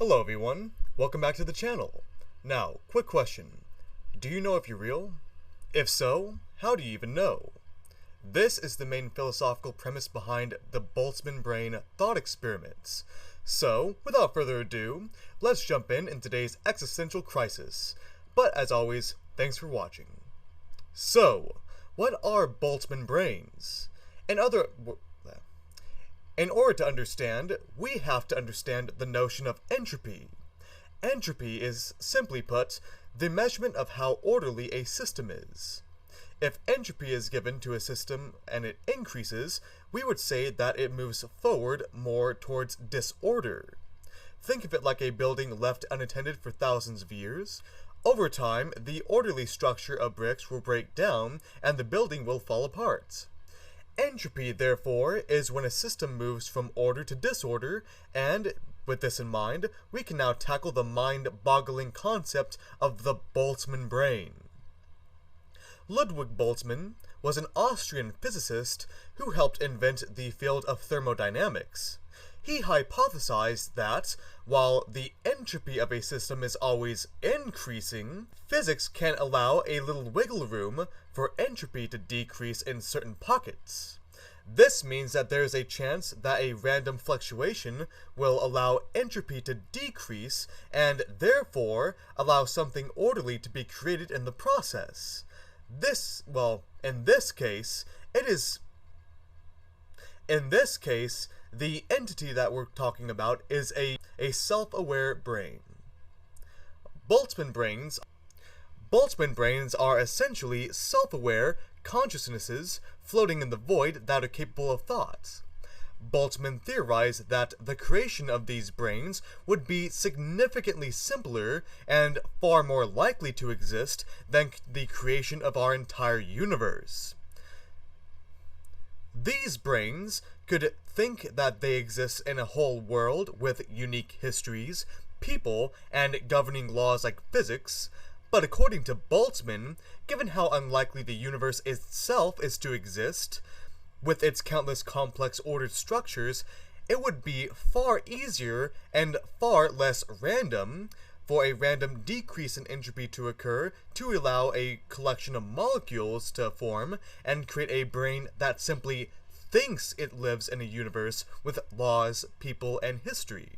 Hello everyone, welcome back to the channel. Now, quick question. Do you know if you're real? If so, how do you even know? This is the main philosophical premise behind the Boltzman brain thought experiments. So, without further ado, let's jump in today's existential crisis. But as always, thanks for watching. So, what are Boltzman brains? In order to understand, we have to understand the notion of entropy. Entropy is, simply put, the measurement of how orderly a system is. If entropy is given to a system and it increases, we would say that it moves forward more towards disorder. Think of it like a building left unattended for thousands of years. Over time, the orderly structure of bricks will break down and the building will fall apart. Entropy, therefore, is when a system moves from order to disorder, and, with this in mind, we can now tackle the mind-boggling concept of the Boltzmann brain. Ludwig Boltzmann was an Austrian physicist who helped invent the field of thermodynamics. He hypothesized that, while the entropy of a system is always increasing, physics can allow a little wiggle room for entropy to decrease in certain pockets. This means that there is a chance that a random fluctuation will allow entropy to decrease and therefore allow something orderly to be created in the process. In this case, the entity that we're talking about is a self-aware brain. Boltzmann brains are essentially self-aware consciousnesses floating in the void that are capable of thought. Boltzmann theorized that the creation of these brains would be significantly simpler and far more likely to exist than the creation of our entire universe. These brains could think that they exist in a whole world with unique histories, people, and governing laws like physics, but according to Boltzmann, given how unlikely the universe itself is to exist, with its countless complex ordered structures, it would be far easier and far less random for a random decrease in entropy to occur to allow a collection of molecules to form and create a brain that simply thinks it lives in a universe with laws, people, and history.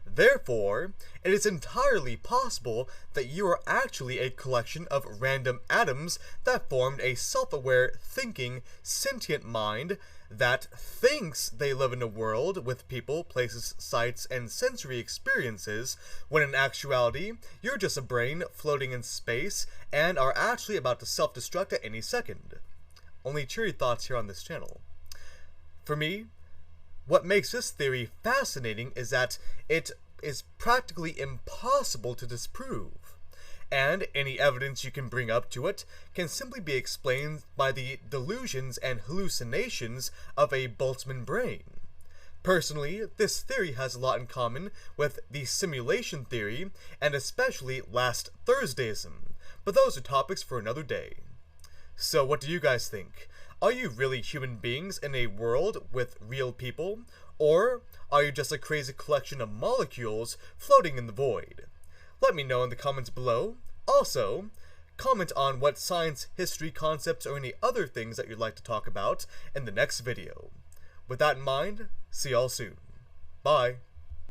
Therefore, it is entirely possible that you are actually a collection of random atoms that formed a self-aware, thinking, sentient mind that thinks they live in a world with people, places, sights, and sensory experiences, when in actuality, you're just a brain floating in space and are actually about to self-destruct at any second. Only cheery thoughts here on this channel. For me, what makes this theory fascinating is that it is practically impossible to disprove, and any evidence you can bring up to it can simply be explained by the delusions and hallucinations of a Boltzmann brain. Personally, this theory has a lot in common with the simulation theory, and especially last Thursdayism, but those are topics for another day. So what do you guys think? Are you really human beings in a world with real people? Or are you just a crazy collection of molecules floating in the void? Let me know in the comments below. Also, comment on what science, history, concepts, or any other things that you'd like to talk about in the next video. With that in mind, see y'all soon. Bye.